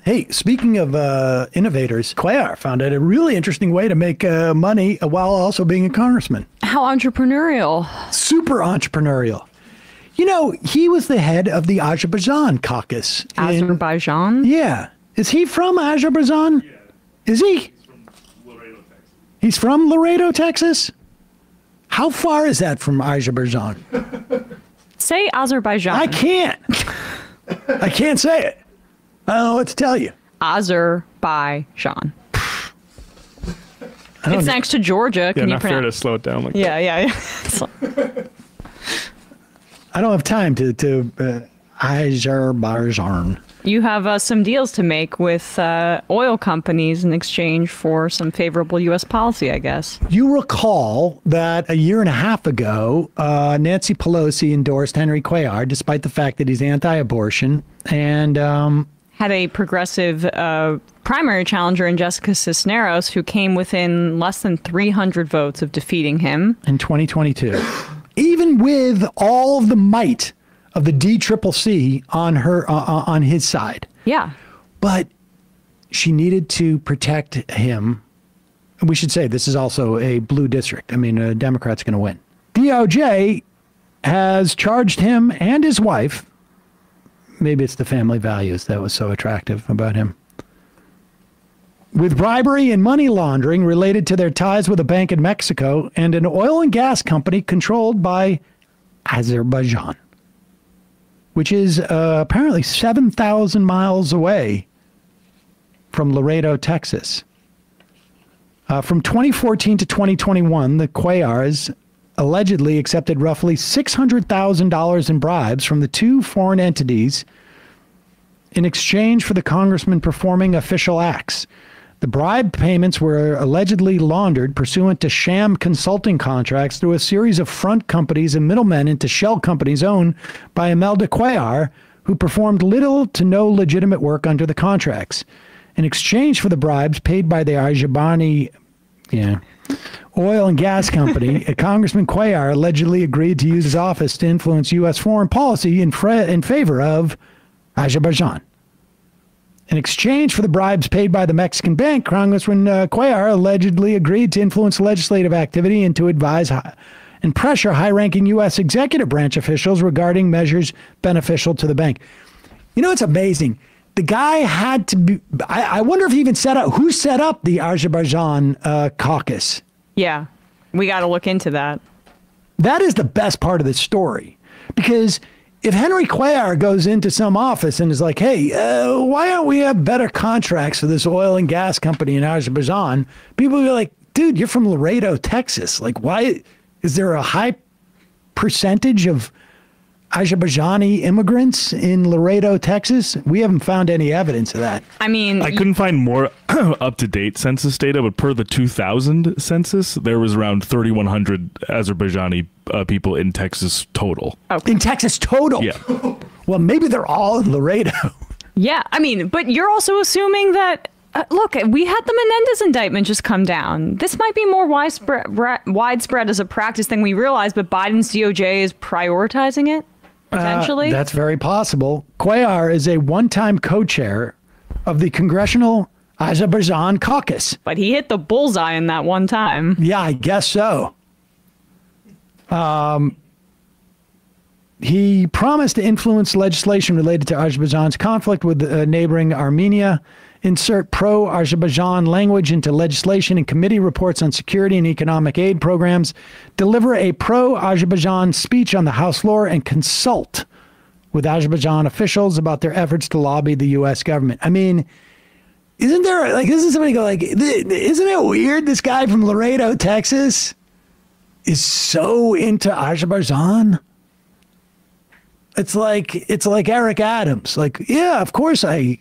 Hey, speaking of innovators, Cuellar found out a really interesting way to make money while also being a congressman. How entrepreneurial. Super entrepreneurial. You know, he was the head of the Azerbaijan caucus. Azerbaijan? Yeah. Is he from Azerbaijan? Yeah. Is he? He's from Laredo, Texas. He's from Laredo, Texas? How far is that from Azerbaijan? Say Azerbaijan. I can't. I can't say it. I don't know what to tell you. Azerbaijan. It's next to Georgia. Can you not fair to pronounce? slow it down like that. Yeah. I don't have time to Azerbaijan. You have some deals to make with oil companies in exchange for some favorable U.S. policy, I guess. You recall that a year and a half ago, Nancy Pelosi endorsed Henry Cuellar, despite the fact that he's anti-abortion, and had a progressive primary challenger in Jessica Cisneros, who came within less than 300 votes of defeating him. In 2022. Even with all of the might of the DCCC on his side. Yeah. But she needed to protect him. We should say this is also a blue district. I mean, a Democrat's going to win. DOJ has charged him and his wife. Maybe it's the family values that was so attractive about him, with bribery and money laundering related to their ties with a bank in Mexico and an oil and gas company controlled by Azerbaijan, which is apparently 7,000 miles away from Laredo, Texas. From 2014 to 2021, the Cuellars allegedly accepted roughly $600,000 in bribes from the two foreign entities in exchange for the congressman performing official acts. The bribe payments were allegedly laundered pursuant to sham consulting contracts through a series of front companies and middlemen into shell companies owned by Imelda Cuellar, who performed little to no legitimate work under the contracts. In exchange for the bribes paid by the Azerbaijani oil and gas company, Congressman Cuellar allegedly agreed to use his office to influence U.S. foreign policy in favor of Azerbaijan. In exchange for the bribes paid by the Mexican bank, Congressman Cuellar allegedly agreed to influence legislative activity and to advise and pressure high-ranking U.S. executive branch officials regarding measures beneficial to the bank. You know, it's amazing. The guy had to be, I wonder if he even who set up the Azerbaijan caucus? Yeah, we got to look into that. That is the best part of the story, because if Henry Cuellar goes into some office and is like, hey, why don't we have better contracts for this oil and gas company in Azerbaijan? People will be like, dude, you're from Laredo, Texas. Like, why is there a high percentage of Azerbaijani immigrants in Laredo, Texas? We haven't found any evidence of that. I mean, I couldn't find more up-to-date census data, but per the 2000 census, there was around 3,100 Azerbaijani people in Texas total. Okay. In Texas total? Yeah. Well, maybe they're all in Laredo. Yeah, I mean, but you're also assuming that, look, we had the Menendez indictment just come down. This might be more widespread as a practice than we realize, but Biden's DOJ is prioritizing it, potentially? That's very possible. Cuellar is a one-time co-chair of the Congressional Azerbaijan Caucus. But he hit the bullseye in that one time. Yeah, I guess so. He promised to influence legislation related to Azerbaijan's conflict with neighboring Armenia, insert pro-Azerbaijan language into legislation and committee reports on security and economic aid programs, deliver a pro-Azerbaijan speech on the House floor, and consult with Azerbaijan officials about their efforts to lobby the U.S. government. I mean, isn't somebody go like, isn't it weird this guy from Laredo, Texas is so into Azerbaijan? It's like Eric Adams. Like, yeah, of course I'm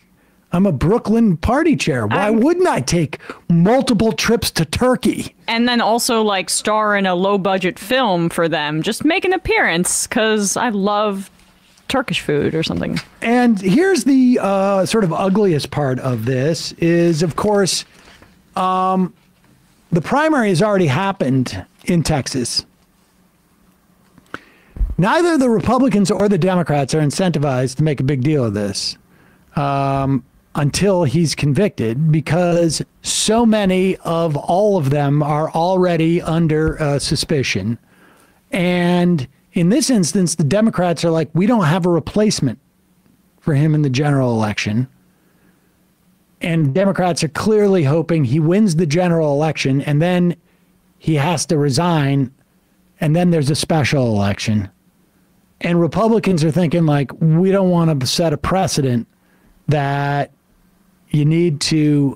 a Brooklyn party chair. Why wouldn't I take multiple trips to Turkey? And then also like star in a low budget film for them. Just make an appearance because I love Turkish food or something. And here's the sort of ugliest part of this is, of course, the primary has already happened in Texas. Neither the Republicans or the Democrats are incentivized to make a big deal of this. until he's convicted, because so many of all of them are already under suspicion. And in this instance, the Democrats are like, we don't have a replacement for him in the general election. And Democrats are clearly hoping he wins the general election and then he has to resign, and then there's a special election. And Republicans are thinking, like, we don't want to set a precedent that you need to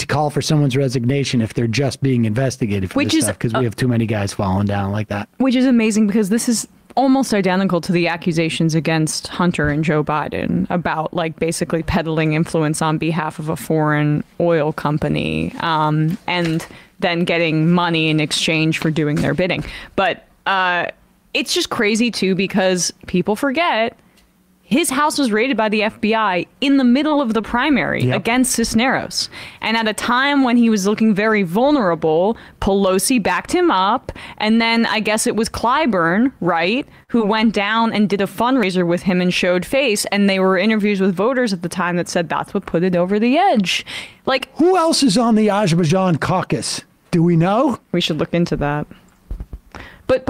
call for someone's resignation if they're just being investigated for this stuff, because we have too many guys falling down like that. Which is amazing, because this is almost identical to the accusations against Hunter and Joe Biden about, like, basically peddling influence on behalf of a foreign oil company, and then getting money in exchange for doing their bidding. But it's just crazy, too, because people forget his house was raided by the FBI in the middle of the primary against Cisneros. And at a time when he was looking very vulnerable, Pelosi backed him up. And then I guess it was Clyburn, right, who went down and did a fundraiser with him and showed face. And they were interviews with voters at the time that said that's what put it over the edge. Like, who else is on the Azerbaijan caucus? Do we know? We should look into that. But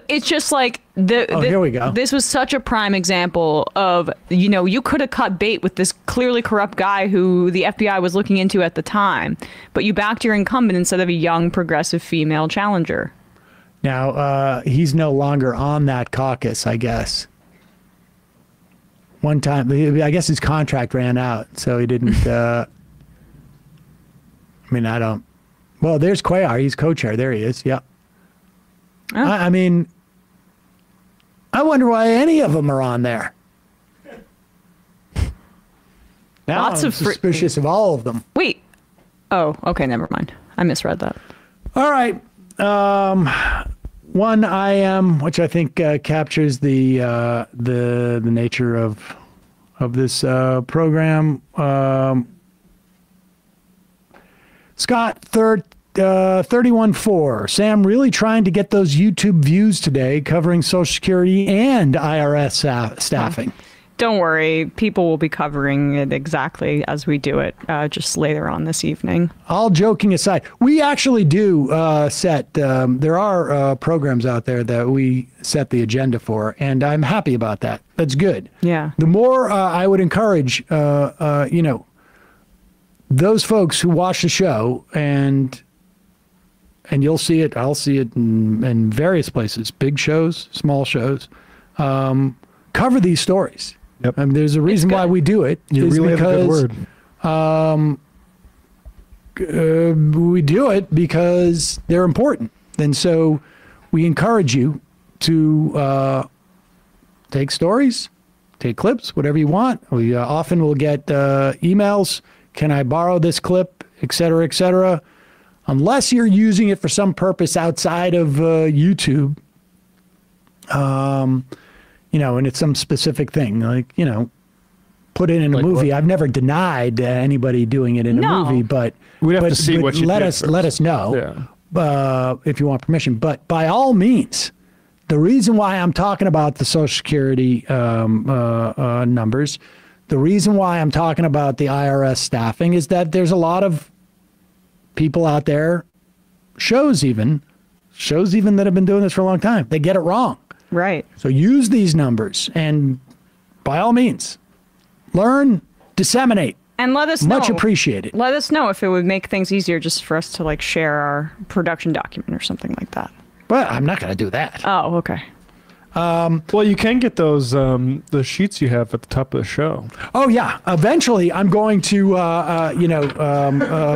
it's just like here we go. This was such a prime example of, you know, you could have cut bait with this clearly corrupt guy who the FBI was looking into at the time, but you backed your incumbent instead of a young progressive female challenger. Now he's no longer on that caucus, I guess. One time, I guess his contract ran out, so he didn't. I mean, I don't. Well, there's Cuellar. He's co-chair. There he is. Yeah. Oh. I mean, I wonder why any of them are on there. Now I'm suspicious of all of them. Wait. Oh, okay, never mind. I misread that. All right. One IM, which I think captures the nature of this program. Scott, 31-4. Sam really trying to get those YouTube views today, covering Social Security and IRS staffing. Don't worry. People will be covering it exactly as we do it just later on this evening. All joking aside, we actually do set, there are programs out there that we set the agenda for, and I'm happy about that. That's good. Yeah. The more I would encourage, those folks who watch the show, and you'll see it, I'll see it in various places, big shows, small shows, cover these stories. Yep. I mean, there's a reason why we do it. You really have a good word. We do it because they're important. And so we encourage you to take stories, take clips, whatever you want. We often will get emails. Can I borrow this clip, et cetera, et cetera? Unless you're using it for some purpose outside of YouTube, and it's some specific thing, like, put it in a movie. What? I've never denied anybody doing it in a movie, but we'd have to see what you let us know if you want permission. But by all means, the reason why I'm talking about the Social Security numbers, the reason why I'm talking about the IRS staffing is that there's a lot of people out there, shows even that have been doing this for a long time. They get it wrong. Right. So use these numbers, and by all means, learn, disseminate. And let us know. Much appreciated. Let us know if it would make things easier just for us to, like, share our production document or something like that. But I'm not going to do that. Oh, okay. Well, you can get those the sheets you have at the top of the show. Oh yeah, eventually I'm going to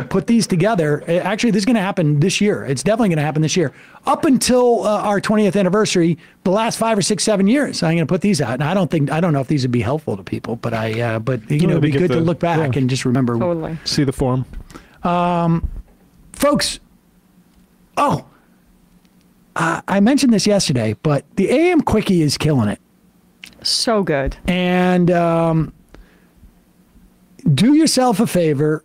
put these together. Actually, this is going to happen this year. It's definitely going to happen this year. Up until our 20th anniversary, the last 5 or 6, 7 years, I'm going to put these out. And I don't know if these would be helpful to people, but it'd be good to look back and just remember. Totally. See the form, folks. Oh. I mentioned this yesterday, but the AM Quickie is killing it. So good. And do yourself a favor.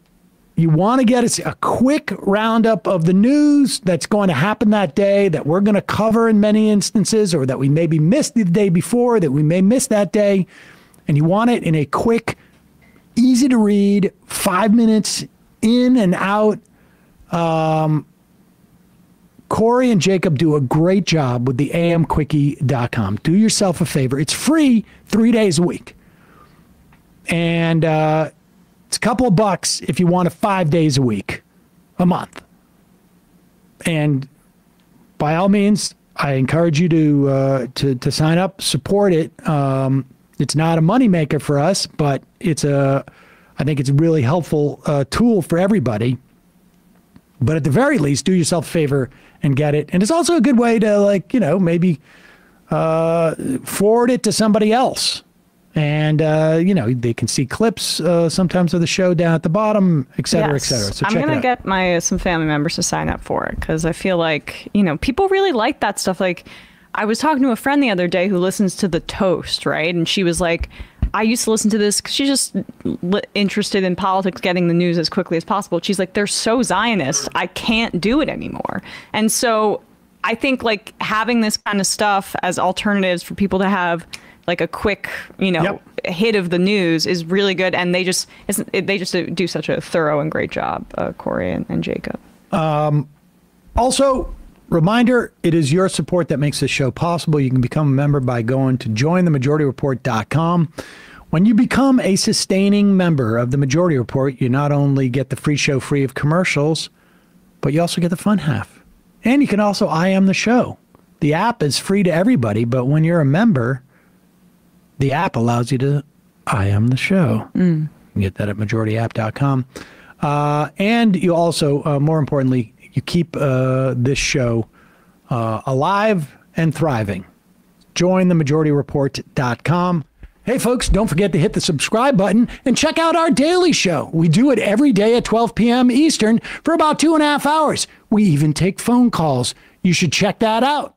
You want to get a quick roundup of the news that's going to happen that day, that we're going to cover in many instances, or that we maybe missed the day before, that we may miss that day. And you want it in a quick easy to read, 5 minutes in and out. Corey and Jacob do a great job with the amquickie.com. Do yourself a favor. It's free 3 days a week. And it's a couple of bucks if you want it 5 days a week, a month. And by all means, I encourage you to sign up, support it. It's not a moneymaker for us, but I think it's a really helpful tool for everybody. But at the very least, do yourself a favor and get it. And it's also a good way to, maybe forward it to somebody else. And, they can see clips sometimes of the show down at the bottom, et cetera, et cetera. So I'm going to get some family members to sign up for it because I feel like, people really like that stuff. Like, I was talking to a friend the other day who listens to The Toast, right? And she was like, I used to listen to this because she's just interested in politics, getting the news as quickly as possible. She's like, they're so Zionist, I can't do it anymore. And so I think like having this kind of stuff as alternatives for people to have like a quick, hit of the news is really good. And they just do such a thorough and great job, Corey and Jacob. Also, reminder, it is your support that makes this show possible. You can become a member by going to jointhemajorityreport.com. When you become a sustaining member of the Majority Report, you not only get the free show free of commercials, but you also get the fun half. And you can also I am the show. The app is free to everybody, but when you're a member, the app allows you to I am the show. You can get that at majorityapp.com. And you also, more importantly, you keep this show alive and thriving. JoinTheMajorityReport.com. Hey, folks, don't forget to hit the subscribe button and check out our daily show. We do it every day at 12 p.m. Eastern for about 2.5 hours. We even take phone calls. You should check that out.